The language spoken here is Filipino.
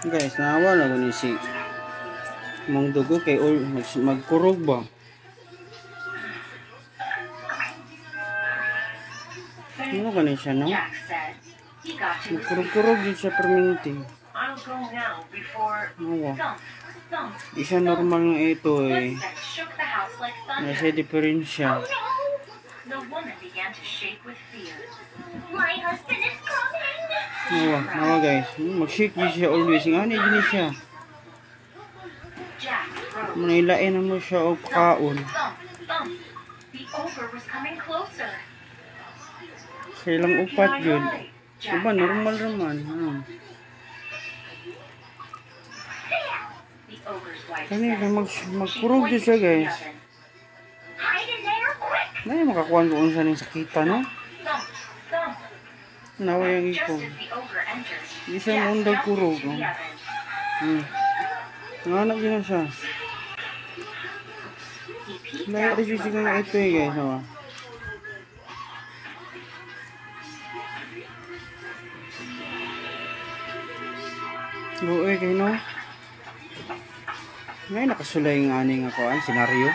Guys, nawa na ko ni si mong dugo kay magkurog ba? Ano ka na siya, no? Magkurog-kurog din siya perminti. Nawa. Di siya normal nga ito eh. Nasa diferensya. Nawa guys. Mag-shake din siya always. Nga na din siya. Manilain mo siya o kaon. Kailang upat yun. Diba, normal naman. Kanina, magkurog din siya guys. Naya makakuha ko kung saan yung sakita, no? Nawa yung iko. Hindi siya mundag kurog. Nanganap din na siya. Naya rin siya nga ito eh guys. Nawa. Buoy kayo, no? Ngayon nakasulay yung aning ako ang senaryo.